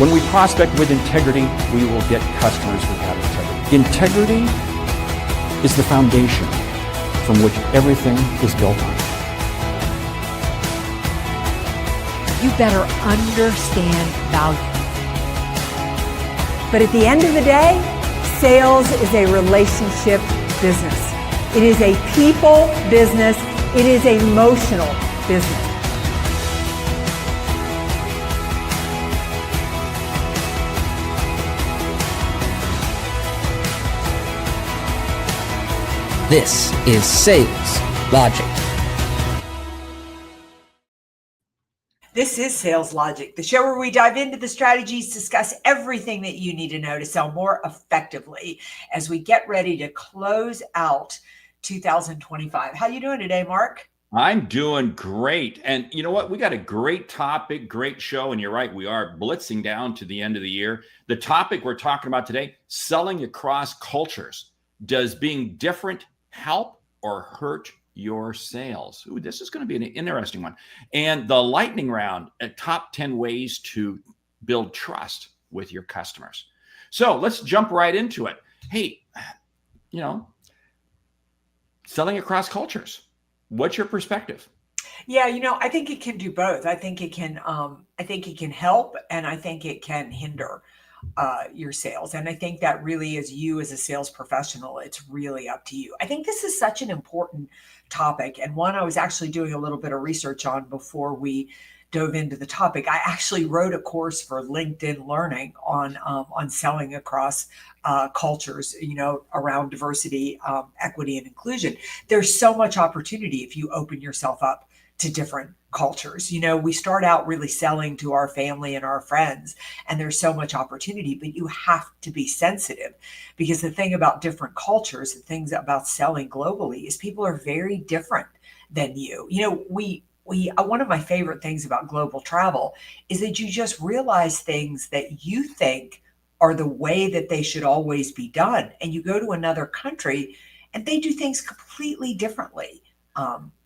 When we prospect with integrity, we will get customers who have integrity. Integrity is the foundation from which everything is built on. You better understand value. But at the end of the day, sales is a relationship business. It is a people business. It is an emotional business. This is Sales Logic. This is Sales Logic, the show where we dive into the strategies, discuss everything that you need to know to sell more effectively as we get ready to close out 2025. How you doing today, Mark? I'm doing great. And you know what? We got a great topic, great show. And you're right, we are blitzing down to the end of the year. The topic we're talking about today, selling across cultures. Does being different help or hurt your sales? Ooh, this is going to be an interesting one. And the lightning round, top 10 ways to build trust with your customers. So let's jump right into it. Hey, selling across cultures. What's your perspective? Yeah, I think it can do both. I think it can help, and I think it can hinder your sales. And I think that really is you as a sales professional. It's really up to you. I think this is such an important topic, and one I was actually doing a little bit of research on before we dove into the topic. I actually wrote a course for LinkedIn Learning on selling across cultures, around diversity, equity, and inclusion. There's so much opportunity if you open yourself up to different cultures. We start out really selling to our family and our friends, and there's so much opportunity, but you have to be sensitive, because the thing about different cultures, the things about selling globally, is people are very different than you. One of my favorite things about global travel is that you just realize things that you think are the way that they should always be done. And you go to another country and they do things completely differently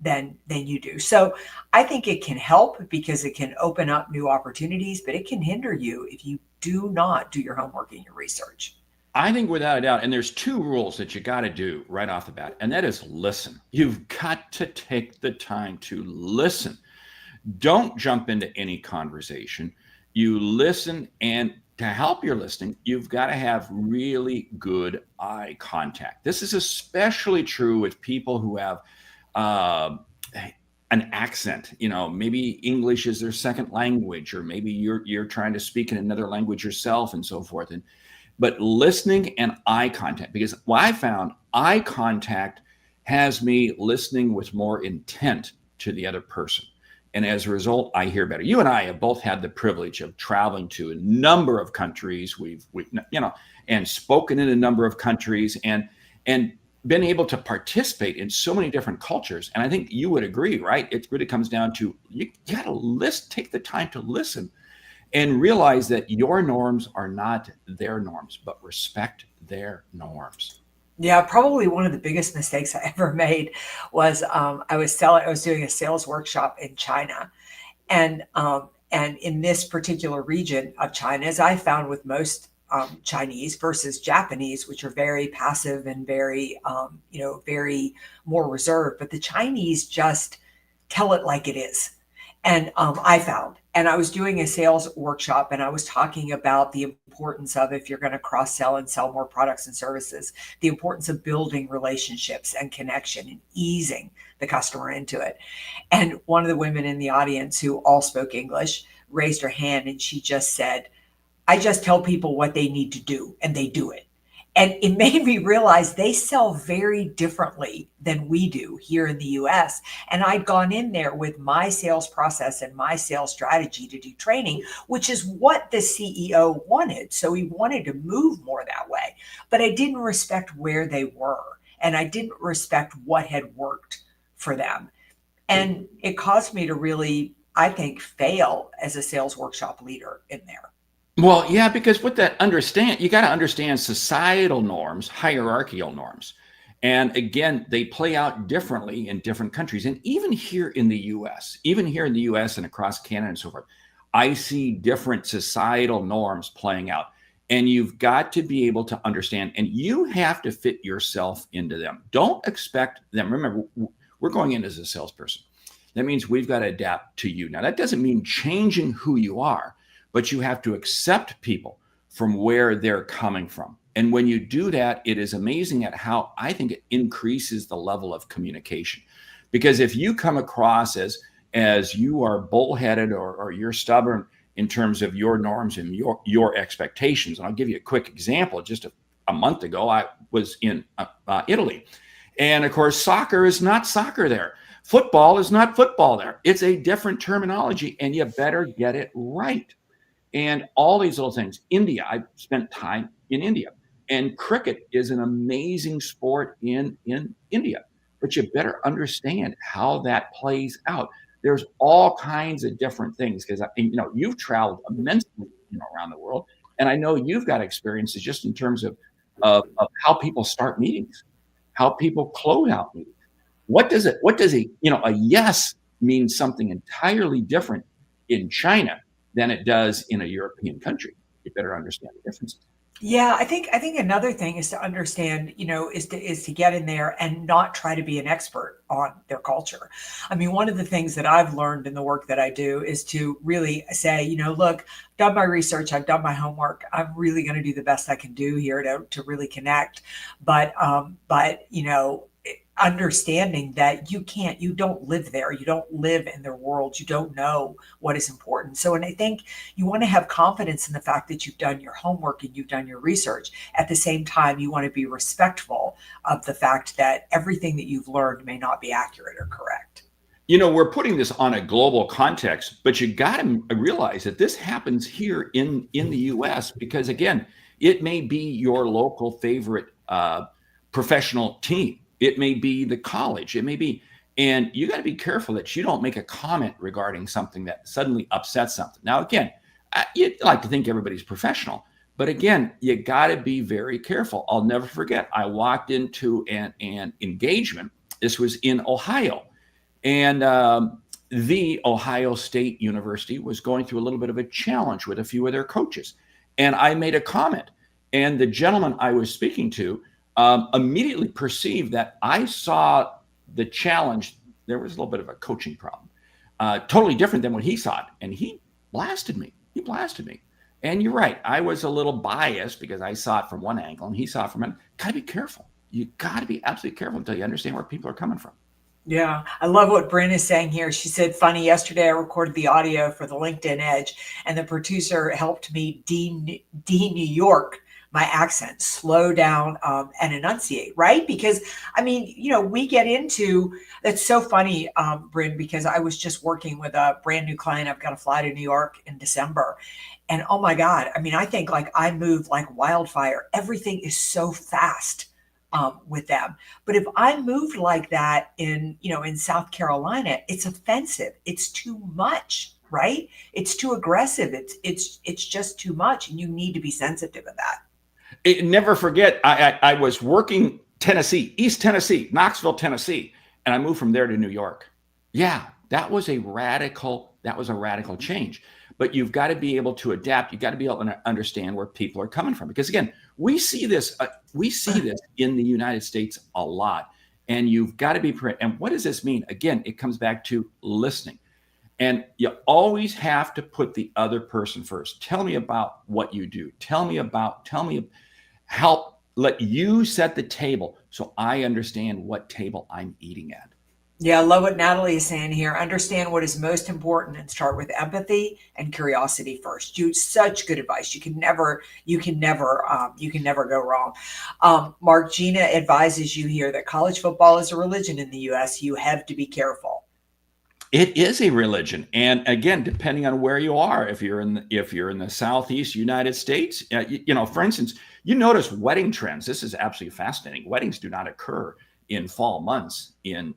than you do. So I think it can help because it can open up new opportunities, but it can hinder you if you do not do your homework and your research. I think without a doubt, and there's two rules that you got to do right off the bat, and that is listen. You've got to take the time to listen. Don't jump into any conversation. You listen, and to help your listening, you've got to have really good eye contact. This is especially true with people who have an accent. Maybe English is their second language, or maybe you're trying to speak in another language yourself, and so forth. But listening and eye contact, because what I found, eye contact has me listening with more intent to the other person. And as a result, I hear better. You and I have both had the privilege of traveling to a number of countries. We've and spoken in a number of countries, and been able to participate in so many different cultures. And I think you would agree, right? It really comes down to you got to take the time to listen and realize that your norms are not their norms, but respect their norms. Yeah, probably one of the biggest mistakes I ever made was I was doing a sales workshop in China, and in this particular region of China, as I found with most Chinese versus Japanese, which are very passive and very very more reserved, but the Chinese just tell it like it is. And I found, and I was doing a sales workshop, and I was talking about the importance of, if you're going to cross sell and sell more products and services, the importance of building relationships and connection and easing the customer into it. And one of the women in the audience, who all spoke English, raised her hand, and she just said, "I just tell people what they need to do, and they do it." And it made me realize they sell very differently than we do here in the US. And I'd gone in there with my sales process and my sales strategy to do training, which is what the CEO wanted. So he wanted to move more that way. But I didn't respect where they were, and I didn't respect what had worked for them. And it caused me to really, I think, fail as a sales workshop leader in there. Well, yeah, because with that you got to understand societal norms, hierarchical norms. And again, they play out differently in different countries. And even here in the US and across Canada and so forth, I see different societal norms playing out. And you've got to be able to understand, and you have to fit yourself into them. Don't expect them. Remember, we're going in as a salesperson. That means we've got to adapt to you. Now, that doesn't mean changing who you are, but you have to accept people from where they're coming from. And when you do that, it is amazing at how I think it increases the level of communication. Because if you come across as you are bullheaded or you're stubborn in terms of your norms and your expectations, and I'll give you a quick example. Just a month ago, I was in Italy. And of course, soccer is not soccer there. Football is not football there. It's a different terminology, and you better get it right. And all these little things. India, I spent time in India. And cricket is an amazing sport in India. But you better understand how that plays out. There's all kinds of different things because you've traveled immensely around the world, and I know you've got experiences just in terms of how people start meetings, how people close out meetings. What does a yes mean something entirely different in China than it does in a European country? You better understand the differences. Yeah, I think another thing is to understand, is to get in there and not try to be an expert on their culture. I mean, one of the things that I've learned in the work that I do is to really say, look, I've done my research, I've done my homework. I'm really going to do the best I can do here to really connect. But understanding that you don't live there, you don't live in their world, you don't know what is important. So, and I think you want to have confidence in the fact that you've done your homework and you've done your research. At the same time, you want to be respectful of the fact that everything that you've learned may not be accurate or correct. We're putting this on a global context, but you got to realize that this happens here in the US because, again, it may be your local favorite professional team. It may be the college, it may be, and you got to be careful that you don't make a comment regarding something that suddenly upsets something. Now, again, you'd like to think everybody's professional, but again, you got to be very careful. I'll never forget, I walked into an engagement. This was in Ohio, and the Ohio State University was going through a little bit of a challenge with a few of their coaches. And I made a comment, and the gentleman I was speaking to immediately perceived that I saw the challenge. There was a little bit of a coaching problem, totally different than what he saw it. And he blasted me. And you're right. I was a little biased because I saw it from one angle and he saw it from another. Got to be careful. You got to be absolutely careful until you understand where people are coming from. Yeah, I love what Bryn is saying here. She said, funny, yesterday I recorded the audio for the LinkedIn Edge and the producer helped me de-New York my accent, slow down and enunciate, right? Because, I mean, we get into, that's so funny, Bryn, because I was just working with a brand new client. I've got to fly to New York in December. And oh my God, I mean, I think like I move like wildfire. Everything is so fast with them. But if I moved like that in South Carolina, it's offensive. It's too much, right? It's too aggressive. It's just too much. And you need to be sensitive of that. Never forget, I was working Tennessee, East Tennessee, Knoxville, Tennessee, and I moved from there to New York. Yeah, that was a radical change. But you've got to be able to adapt. You've got to be able to understand where people are coming from. Because again, we see this in the United States a lot. And you've got to be prepared. And what does this mean? Again, it comes back to listening. And you always have to put the other person first. Tell me about what you do. Help let you set the table so I understand what table I'm eating at. Yeah, I love what Natalie is saying here. Understand what is most important and start with empathy and curiosity first. Such good advice. You can never go wrong. Mark, Gina advises you here that college football is a religion in the U.S. You have to be careful. It is a religion, and again, depending on where you are, if you're in the Southeast United States, for instance, you notice wedding trends. This is absolutely fascinating. Weddings do not occur in fall months in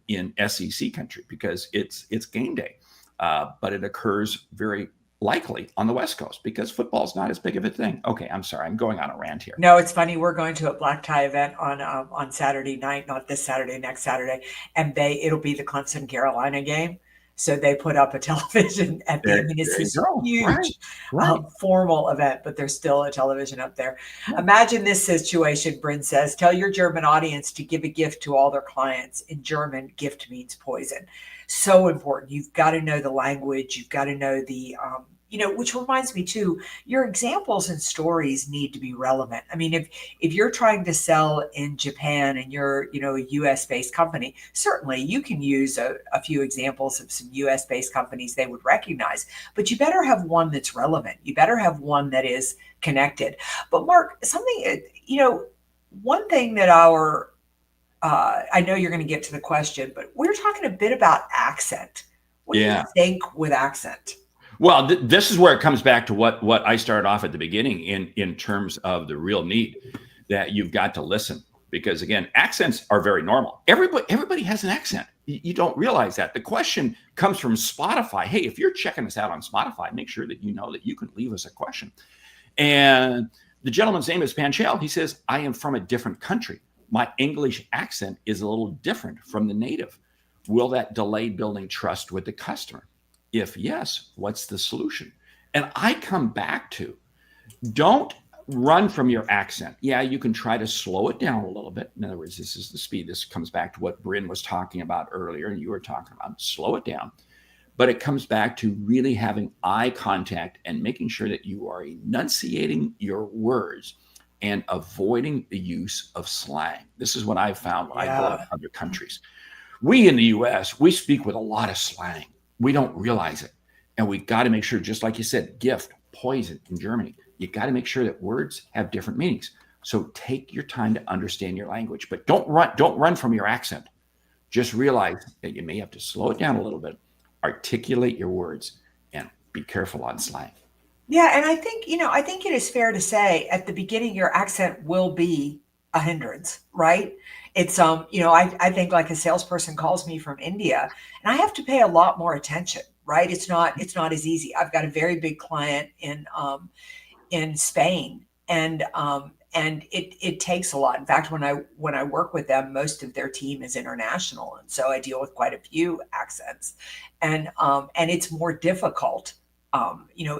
SEC country because it's game day, but it occurs very likely on the West Coast because football's not as big of a thing. Okay, I'm sorry, I'm going on a rant here. No, it's funny. We're going to a black tie event on Saturday night, not this Saturday, next Saturday, and it'll be the Clemson Carolina game. So they put up a television at the, I mean, it's There you this go. huge Right. formal event, but there's still a television up there. Imagine this situation, Bryn says, tell your German audience to give a gift to all their clients. In German, gift means poison. So important. You've got to know the language. You've got to know the, which reminds me too, your examples and stories need to be relevant. I mean, if you're trying to sell in Japan and you're, a US based company, certainly you can use a few examples of some US based companies they would recognize, but you better have one that's relevant. You better have one that is connected. But Mark, something, one thing that I know you're going to get to the question, but we're talking a bit about accent. What do you think with accent? Well, this is where it comes back to what I started off at the beginning in terms of the real need that you've got to listen, because again, accents are very normal. Everybody has an accent. You don't realize that. The question comes from Spotify. Hey, if you're checking us out on Spotify, make sure that you know that you can leave us a question. And the gentleman's name is Panchel. He says, I am from a different country. My English accent is a little different from the native. Will that delay building trust with the customer? If yes, what's the solution? And I come back to, don't run from your accent. Yeah, you can try to slow it down a little bit. In other words, this is the speed. This comes back to what Bryn was talking about earlier, and you were talking about, slow it down. But it comes back to really having eye contact and making sure that you are enunciating your words and avoiding the use of slang. This is what I've found when I go to other countries. We in the US, we speak with a lot of slang. We don't realize it. And we got to make sure, just like you said, gift, poison in Germany, you got to make sure that words have different meanings. So take your time to understand your language, but don't run from your accent. Just realize that you may have to slow it down a little bit, articulate your words, and be careful on slang. Yeah, and I think it is fair to say at the beginning your accent will be a hindrance, right? It's I think like a salesperson calls me from India and I have to pay a lot more attention, right? It's not as easy. I've got a very big client in Spain, and it takes a lot. In fact, when I work with them, most of their team is international, and so I deal with quite a few accents, and it's more difficult.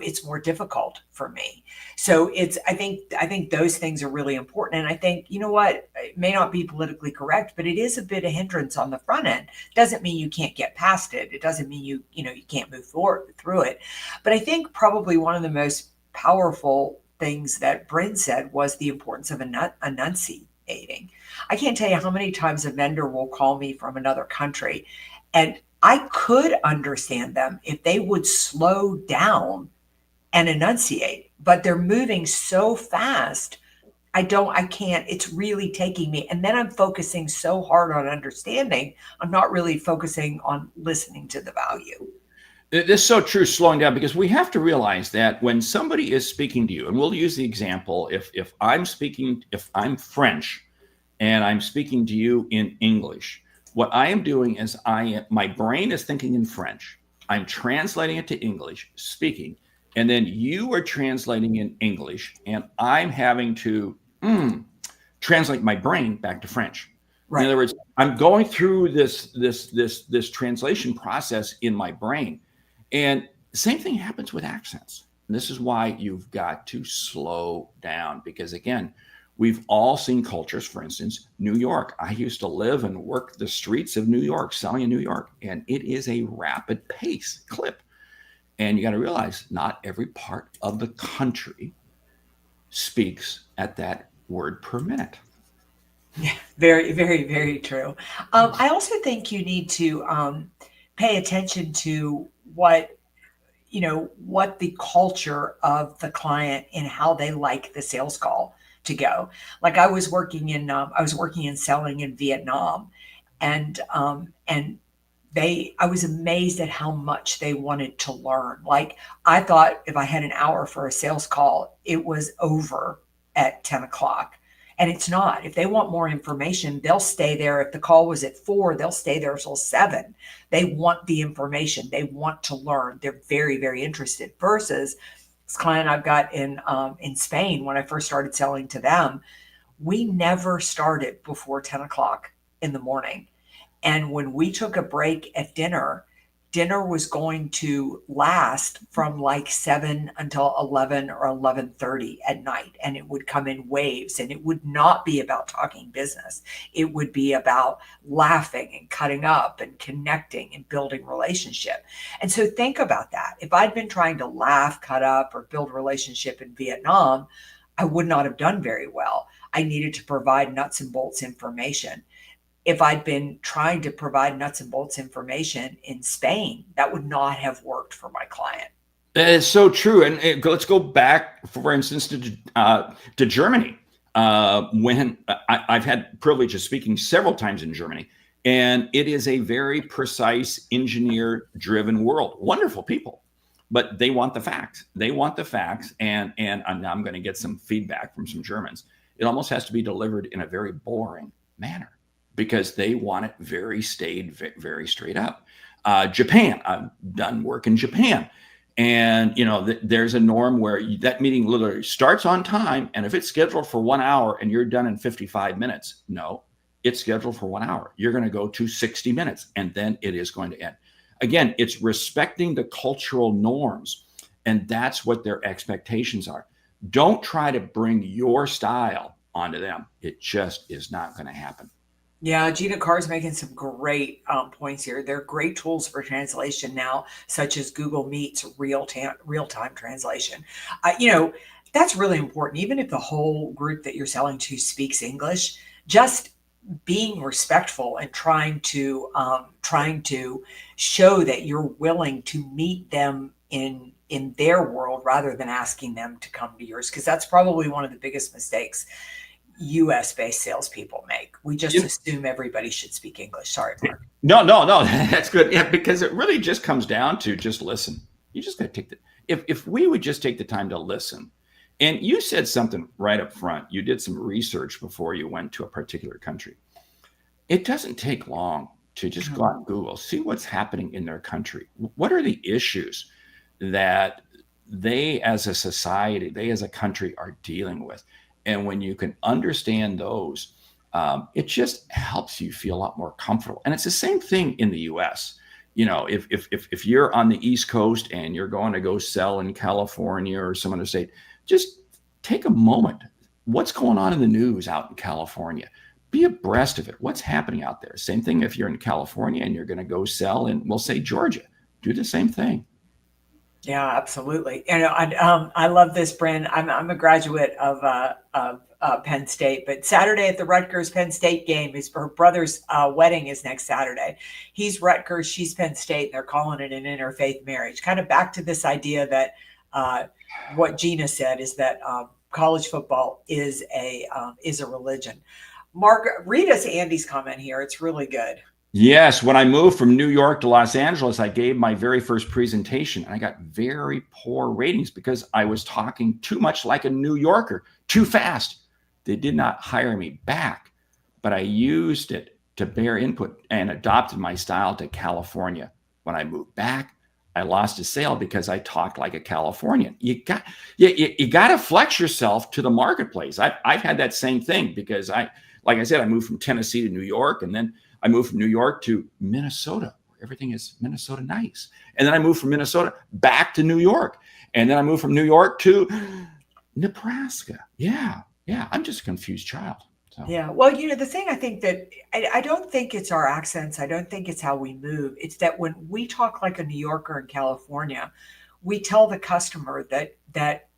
It's more difficult for me. So I think those things are really important. And I think, it may not be politically correct, but it is a bit of hindrance on the front end. Doesn't mean you can't get past it. It doesn't mean you can't move forward through it. But I think probably one of the most powerful things that Bryn said was the importance of enunciating. I can't tell you how many times a vendor will call me from another country, and I could understand them if they would slow down and enunciate, but they're moving so fast. I can't, it's really taking me. And then I'm focusing so hard on understanding. I'm not really focusing on listening to the value. This is so true, slowing down, because we have to realize that when somebody is speaking to you, and we'll use the example, if I'm French and I'm speaking to you in English, what I am doing is my brain is thinking in French. I'm translating it to English, speaking, and then you are translating in English, and I'm having to translate my brain back to French. Right. In other words, I'm going through this translation process in my brain, and the same thing happens with accents. And this is why you've got to slow down, because again, we've all seen cultures. For instance, New York. I used to live and work the streets of New York, selling in New York, and it is a rapid pace clip. And you got to realize not every part of the country speaks at that word per minute. Yeah, very, very, very true. I also think you need to pay attention to what the culture of the client and how they like the sales call to go. Like I was working in selling in Vietnam, and I was amazed at how much they wanted to learn. Like I thought if I had an hour for a sales call, it was over at 10 o'clock. And it's not. If they want more information, they'll stay there. If the call was at 4, they'll stay there till 7. They want the information. They want to learn. They're very, very interested. Versus this client I've got in Spain, when I first started selling to them, we never started before 10 o'clock in the morning. And when we took a break at dinner, dinner was going to last from like 7 until 11 or 11:30 at night, and it would come in waves, and it would not be about talking business. It would be about laughing and cutting up and connecting and building relationship. And so think about that. If I'd been trying to laugh, cut up, or build relationship in Vietnam, I would not have done very well. I needed to provide nuts and bolts information. If I'd been trying to provide nuts and bolts information in Spain, that would not have worked for my client. That is so true. And let's go back, for instance, to Germany. When I've had privilege of speaking several times in Germany, and it is a very precise, engineer-driven world. Wonderful people, but they want the facts. They want the facts, and I'm going to get some feedback from some Germans. It almost has to be delivered in a very boring manner, because they want it very straight up. Japan, I've done work in Japan. And, there's a norm where that meeting literally starts on time. And if it's scheduled for 1 hour and you're done in 55 minutes, no, it's scheduled for 1 hour. You're going to go to 60 minutes and then it is going to end. Again, it's respecting the cultural norms. And that's what their expectations are. Don't try to bring your style onto them. It just is not going to happen. Yeah, Gina Carr's making some great points here. There are great tools for translation now, such as Google Meet's real-time translation. That's really important. Even if the whole group that you're selling to speaks English, just being respectful and trying to show that you're willing to meet them in their world rather than asking them to come to yours, because that's probably one of the biggest mistakes US-based salespeople make. We just assume everybody should speak English. Sorry, Mark. No, that's good. Yeah, because it really just comes down to just listen. You just got to take if we would just take the time to listen. And you said something right up front. You did some research before you went to a particular country. It doesn't take long to just go out and Google, see what's happening in their country. What are the issues that they as a society, they as a country are dealing with? And when you can understand those, it just helps you feel a lot more comfortable. And it's the same thing in the US. If you're on the East Coast and you're going to go sell in California or some other state, just take a moment. What's going on in the news out in California? Be abreast of it. What's happening out there? Same thing if you're in California and you're going to go sell in, we'll say, Georgia. Do the same thing. Yeah, absolutely. I love this, Bryn. I'm a graduate of Penn State, but Saturday at the Rutgers Penn State game, her brother's wedding is next Saturday. He's Rutgers, she's Penn State, and they're calling it an interfaith marriage. Kind of back to this idea that what Gina said is that college football is a religion. Mark, read us Andy's comment here. It's really good. Yes, when I moved from New York to Los Angeles, I gave my very first presentation and I got very poor ratings because I was talking too much like a New Yorker, too fast. They did not hire me back, but I used it to bear input and adopted my style to California. When I moved back, I lost a sale because I talked like a Californian. You got to flex yourself to the marketplace. I've had that same thing because like I said, I moved from Tennessee to New York, and then I moved from New York to Minnesota, where everything is Minnesota nice. And then I moved from Minnesota back to New York. And then I moved from New York to Nebraska. Yeah. I'm just a confused child. So. Yeah. Well, the thing I think that I don't think it's our accents. I don't think it's how we move. It's that when we talk like a New Yorker in California, we tell the customer that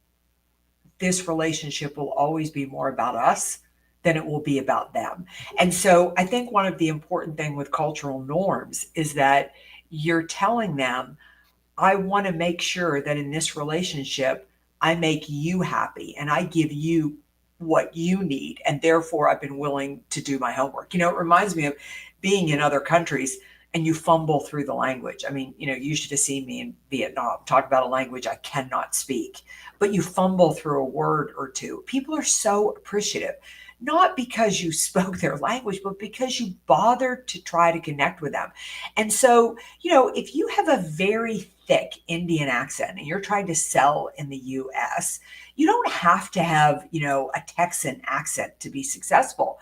this relationship will always be more about us than it will be about them. And so I think one of the important thing with cultural norms is that you're telling them, I want to make sure that in this relationship, I make you happy and I give you what you need. And therefore I've been willing to do my homework. It reminds me of being in other countries and you fumble through the language. I mean, you should have seen me in Vietnam talk about a language I cannot speak, but you fumble through a word or two. People are so appreciative. Not because you spoke their language, but because you bothered to try to connect with them. And so, if you have a very thick Indian accent and you're trying to sell in the US, you don't have to have, a Texan accent to be successful.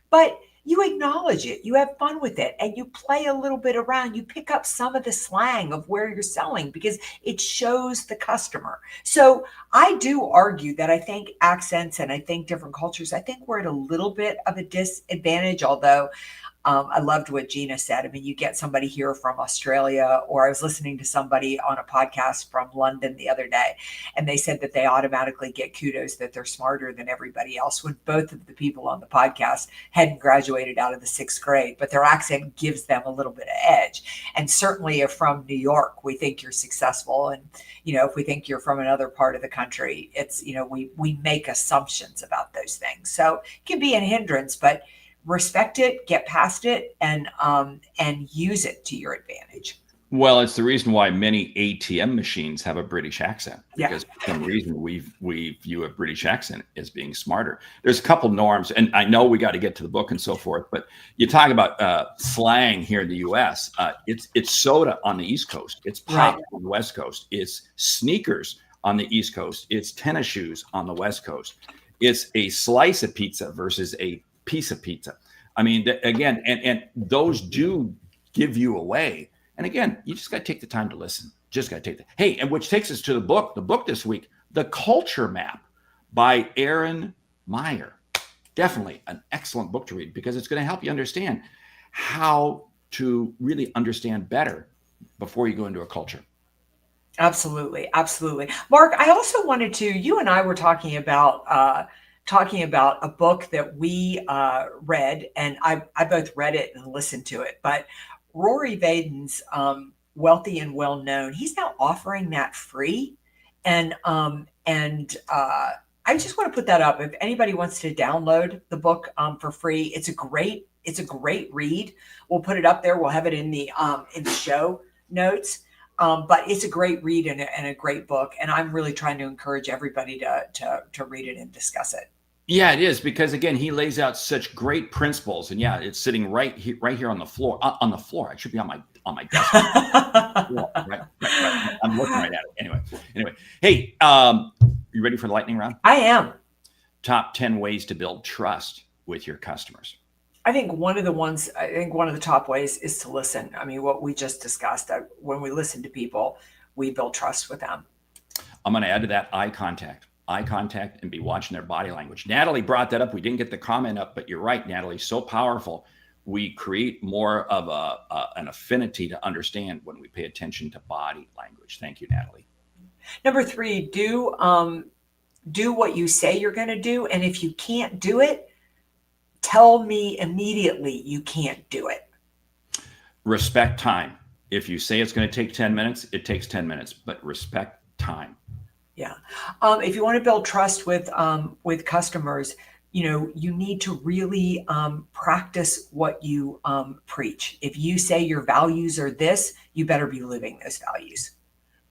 But, you acknowledge it, you have fun with it, and you play a little bit around. You pick up some of the slang of where you're selling because it shows the customer. So I do argue that I think accents and I think different cultures, I think we're at a little bit of a disadvantage, although I loved what Gina said. I mean, you get somebody here from Australia, or I was listening to somebody on a podcast from London the other day, and they said that they automatically get kudos that they're smarter than everybody else when both of the people on the podcast hadn't graduated out of the 6th grade, but their accent gives them a little bit of edge. And certainly if from New York, we think you're successful. And, if we think you're from another part of the country, it's, we make assumptions about those things. So it can be a hindrance, but respect it, get past it, and use it to your advantage. Well, it's the reason why many ATM machines have a British accent, because for some reason we view a British accent as being smarter. There's a couple norms, and I know we got to get to the book and so forth, but you talk about slang here in the U.S. It's soda on the East Coast. It's pop on the West Coast. It's sneakers on the East Coast. It's tennis shoes on the West Coast. It's a slice of pizza versus a piece of pizza. I mean, again, and those do give you away. And again, you just got to take the time to listen. Just got to take the, hey, and which takes us to the book this week, The Culture Map by Aaron Meyer. Definitely an excellent book to read because it's going to help you understand how to really understand better before you go into a culture. Absolutely. Absolutely. Mark, I also wanted to, you and I were talking about a book that we read, and I both read it and listened to it, but Rory Vaden's Wealthy and Well Known, he's now offering that free. And I just want to put that up. If anybody wants to download the book for free, it's a great read. We'll put it up there. We'll have it in the show notes. But it's a great read and a great book. And I'm really trying to encourage everybody to read it and discuss it. Yeah, it is, because again, he lays out such great principles, and it's sitting right here on the floor. On the floor, it should be on my desk. right. I'm looking right at it. Anyway, hey, you ready for the lightning round? I am. Top 10 ways to build trust with your customers. I think one of the top ways is to listen. I mean, what we just discussed, when we listen to people, we build trust with them. I'm going to add to that eye contact, and be watching their body language. Natalie brought that up. We didn't get the comment up, but you're right, Natalie, so powerful. We create more of an affinity to understand when we pay attention to body language. Thank you, Natalie. Number 3, do what you say you're going to do. And if you can't do it, tell me immediately you can't do it. Respect time. If you say it's going to take 10 minutes, it takes 10 minutes, but respect time. Yeah. If you want to build trust with customers, you need to really practice what you preach. If you say your values are this, you better be living those values.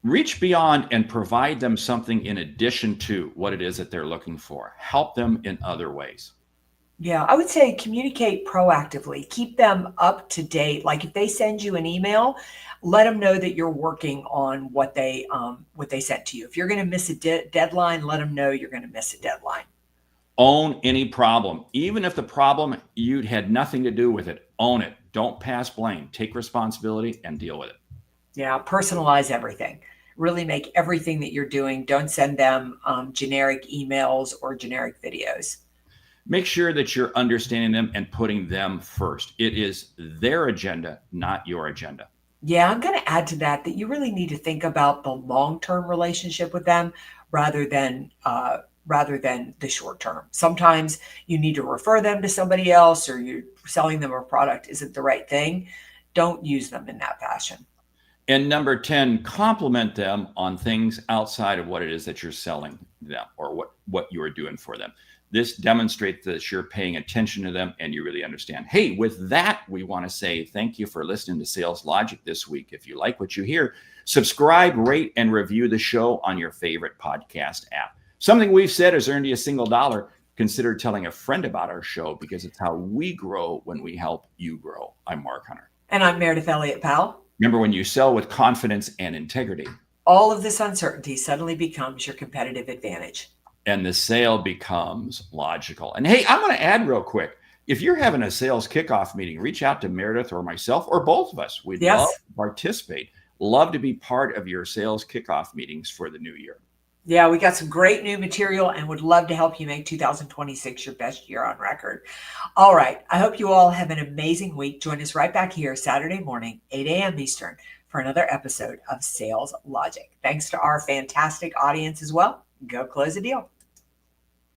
Reach beyond and provide them something in addition to what it is that they're looking for. Help them in other ways. Yeah, I would say communicate proactively. Keep them up to date. Like if they send you an email, let them know that you're working on what they sent to you. If you're going to miss a deadline, let them know you're going to miss a deadline. Own any problem. Even if the problem, you had nothing to do with it, own it. Don't pass blame. Take responsibility and deal with it. Yeah, personalize everything. Really make everything that you're doing. Don't send them generic emails or generic videos. Make sure that you're understanding them and putting them first. It is their agenda, not your agenda. Yeah, I'm going to add to that you really need to think about the long-term relationship with them rather than the short term. Sometimes you need to refer them to somebody else, or you're selling them a product isn't the right thing. Don't use them in that fashion. And number 10, compliment them on things outside of what it is that you're selling them or what you are doing for them. This demonstrates that you're paying attention to them and you really understand. Hey, with that, we want to say thank you for listening to Sales Logic this week. If you like what you hear, subscribe, rate, and review the show on your favorite podcast app. Something we've said has earned you a single dollar. Consider telling a friend about our show, because it's how we grow when we help you grow. I'm Mark Hunter. And I'm Meridith Elliott Powell. Remember, when you sell with confidence and integrity, all of this uncertainty suddenly becomes your competitive advantage. And the sale becomes logical. And hey, I'm going to add real quick, if you're having a sales kickoff meeting, reach out to Meridith or myself or both of us. We'd Yes. love to participate. Love to be part of your sales kickoff meetings for the new year. Yeah, we got some great new material and would love to help you make 2026 your best year on record. All right. I hope you all have an amazing week. Join us right back here Saturday morning, 8 a.m. Eastern, for another episode of Sales Logic. Thanks to our fantastic audience as well. Go close a deal.